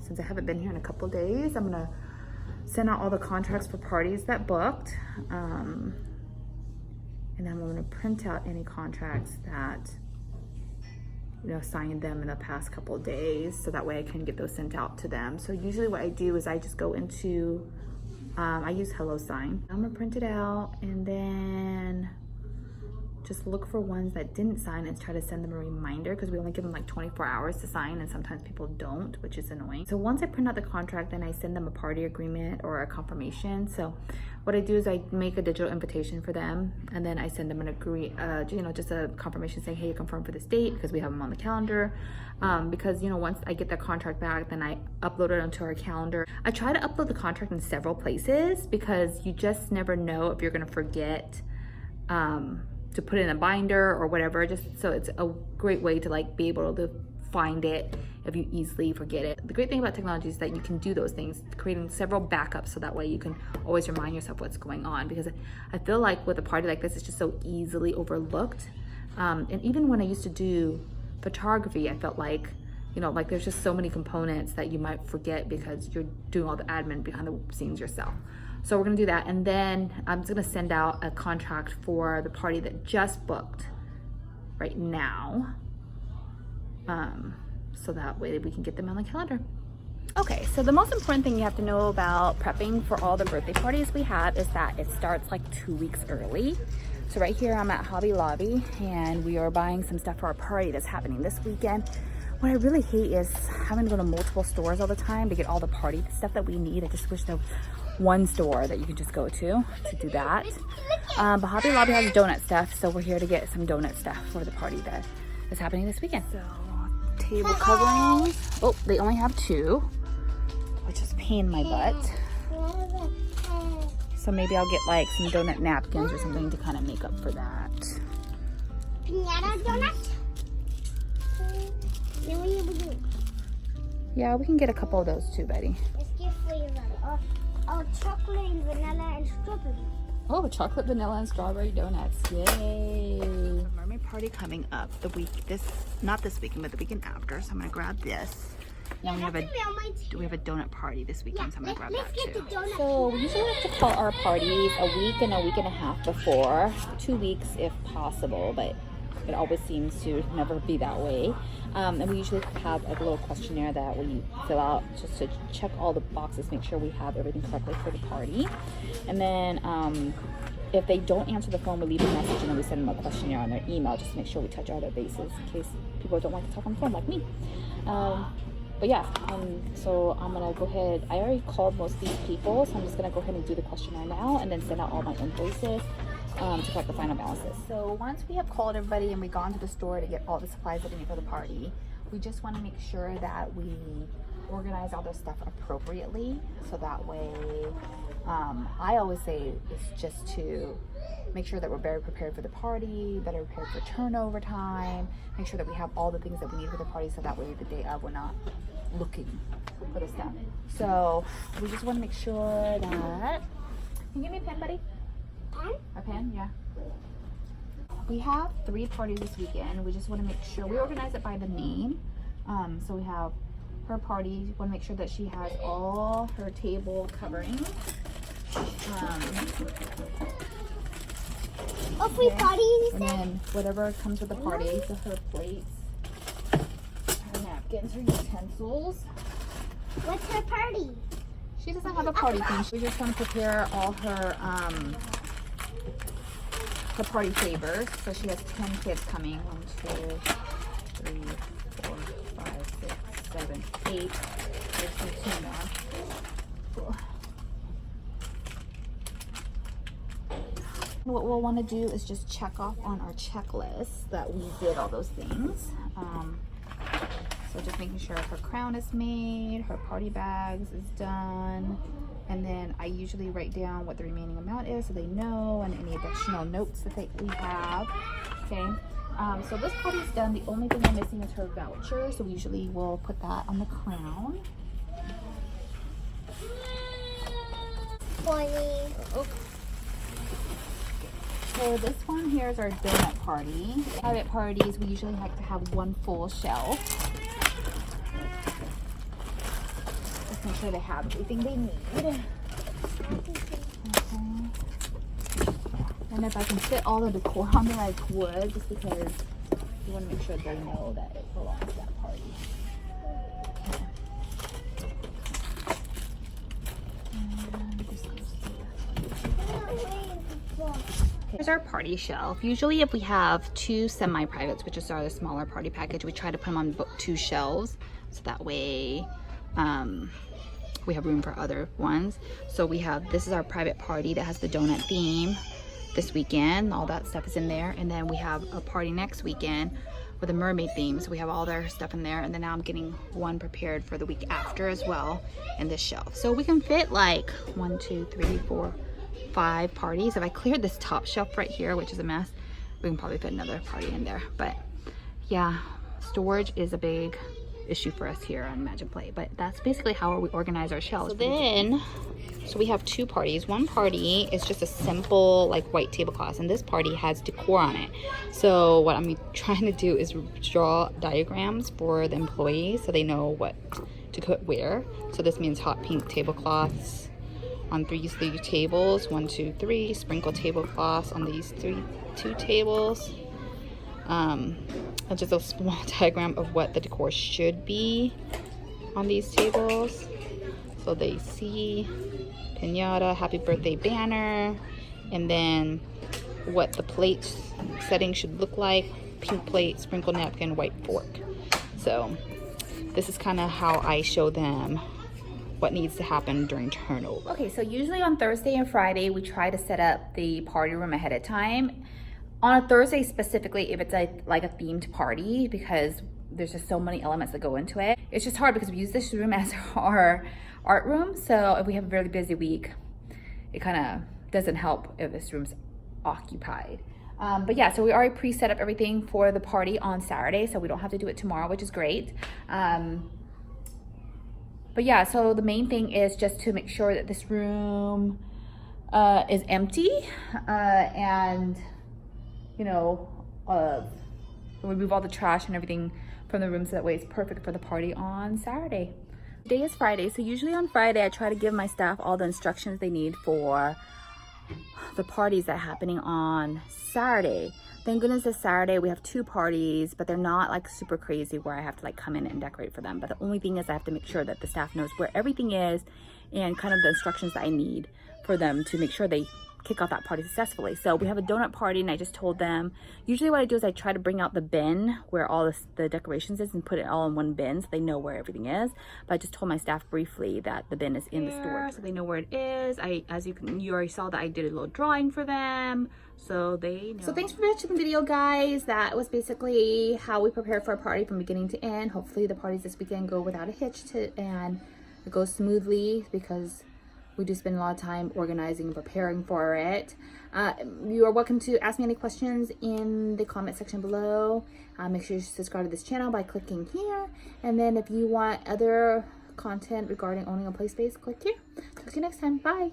since I haven't been here in a couple days, I'm gonna send out all the contracts for parties that booked. And then I'm gonna print out any contracts that, you know, signed them in the past couple of days, so that way I can get those sent out to them. So usually what I do is I just go into, I use HelloSign. I'm gonna print it out and then just look for ones that didn't sign and try to send them a reminder, because we only give them like 24 hours to sign, and sometimes people don't, which is annoying. So once I print out the contract, then I send them a party agreement or a confirmation. So what I do is I make a digital invitation for them, and then I send them an you know, just a confirmation saying, hey, you confirmed for this date, because we have them on the calendar. Because, you know, once I get the contract back, then I upload it onto our calendar. I try to upload the contract in several places, because you just never know if you're gonna forget to put it in a binder or whatever, just so it's a great way to like be able to find it if you easily forget it. The great thing about technology is that you can do those things, creating several backups, so that way you can always remind yourself what's going on, because I feel like with a party like this, it's just so easily overlooked. And even when I used to do photography, I felt like, you know, like there's just so many components that you might forget because you're doing all the admin behind the scenes yourself. So we're gonna do that, and then I'm just gonna send out a contract for the party that just booked right now, so that way we can get them on the calendar. Okay, so the most important thing you have to know about prepping for all the birthday parties we have is that it starts like 2 weeks early. So right here I'm at Hobby Lobby, and we are buying some stuff for our party that's happening this weekend. What I really hate is having to go to multiple stores all the time to get all the party stuff that we need. I just wish there was one store that you can just go to do that. But Hobby Lobby has donut stuff, so we're here to get some donut stuff for the party that is happening this weekend. So table coverings, oh, they only have 2, which is a pain in my butt. So maybe I'll get like some donut napkins or something to kind of make up for that. Pinata donut? Yeah, we can get a couple of those too, Betty. Let's get flavor. Oh, chocolate and vanilla and strawberry. Oh, chocolate, vanilla, and strawberry donuts. Yay. The mermaid party coming up not this weekend, but the weekend after. So I'm gonna grab this. Yeah, And we have a donut party this weekend, so I'm gonna grab let's that get too. the donut. So we usually like to call our parties a week and a half before, 2 weeks if possible, but it always seems to never be that way. And we usually have a little questionnaire that we fill out just to check all the boxes, make sure we have everything correctly for the party. And then if they don't answer the phone, we leave a message and then we send them a questionnaire on their email just to make sure we touch all their bases in case people don't like to talk on the phone like me. But yeah, so I'm gonna go ahead. I already called most of these people, so I'm just gonna go ahead and do the questionnaire now and then send out all my invoices to collect the final balances. So once we have called everybody and we've gone to the store to get all the supplies that we need for the party, we just want to make sure that we organize all their stuff appropriately, so that way I always say it's just to make sure that we're very prepared for the party, better prepared for turnover time, make sure that we have all the things that we need for the party, so that way the day of we're not looking for the stuff. So we just want to make sure that, can you give me a pen, buddy? Pen? A pen, yeah. We have 3 parties this weekend. We just want to make sure we organize it by the name. So we have her party. We want to make sure that she has all her table coverings. Oh, free party, you And said? then whatever comes with the party, so her plates, her napkins, her utensils. What's her party? She doesn't have a party theme. We just want to prepare all her party favors. So she has 10 kids coming. 1, 2, 3, 4, 5, 6, 7, 8. There's 2 more. Cool. What we'll want to do is just check off on our checklist that we did all those things. So just making sure her crown is made, her party bags is done, and then I usually write down what the remaining amount is so they know, and any additional notes that we have. Okay, so this party's done. The only thing I'm missing is her voucher, so we usually will put that on the crown. 20. Oh. So this one here is our donut party. Private parties, we usually like to have 1 full shelf. Just make sure they have everything they need. Okay. And if I can fit all the decor on there, I would, just because you want to make sure they know that it belongs to that party. Here's our party shelf. Usually if we have 2 semi-privates, which is the smaller party package, we try to put them on 2 shelves, so that way we have room for other ones. So we have, this is our private party that has the donut theme this weekend. All that stuff is in there. And then we have a party next weekend with a mermaid theme. So we have all their stuff in there. And then now I'm getting one prepared for the week after as well in this shelf. So we can fit like 1, 2, 3, 4, 5 parties. If I cleared this top shelf right here, which is a mess, we can probably fit another party in there. But yeah, storage is a big issue for us here on Imagine Play, but that's basically how we organize our shelves. So we have 2 parties. One party is just a simple like white tablecloth, and this party has decor on it. So what I'm trying to do is draw diagrams for the employees so they know what to put where. So this means hot pink tablecloths on these 3 tables, 1, 2, 3, sprinkle tablecloths on these 2 tables. Just a small diagram of what the decor should be on these tables, so they see piñata, happy birthday banner, and then what the plate setting should look like: pink plate, sprinkle napkin, white fork. So this is kind of how I show them what needs to happen during turnover. Okay, so usually on Thursday and Friday we try to set up the party room ahead of time. On a Thursday specifically, if it's like a themed party, because there's just so many elements that go into it, it's just hard because we use this room as our art room. So if we have a really busy week, it kind of doesn't help if this room's occupied. But yeah, so we already pre-set up everything for the party on Saturday, so we don't have to do it tomorrow, which is great. But yeah, so the main thing is just to make sure that this room is empty, and you know, remove all the trash and everything from the room so that way it's perfect for the party on Saturday. Today is Friday, so usually on Friday I try to give my staff all the instructions they need for the parties that are happening on Saturday. Thank goodness this Saturday we have 2 parties, but they're not like super crazy where I have to like come in and decorate for them. But the only thing is I have to make sure that the staff knows where everything is and kind of the instructions that I need for them to make sure they kick off that party successfully. So we have a donut party, and I just told them, usually what I do is I try to bring out the bin where all the decorations is and put it all in one bin so they know where everything is. But I just told my staff briefly that the bin is in the store, so they know where it is. You already saw that I did a little drawing for them, so they know. So thanks for watching the video, guys. That was basically how we prepare for a party from beginning to end. Hopefully the parties this weekend go without a hitch and it goes smoothly, because we do spend a lot of time organizing and preparing for it. You are welcome to ask me any questions in the comment section below. Make sure you subscribe to this channel by clicking here. And then if you want other content regarding owning a play space, click here. Talk to you next time. Bye.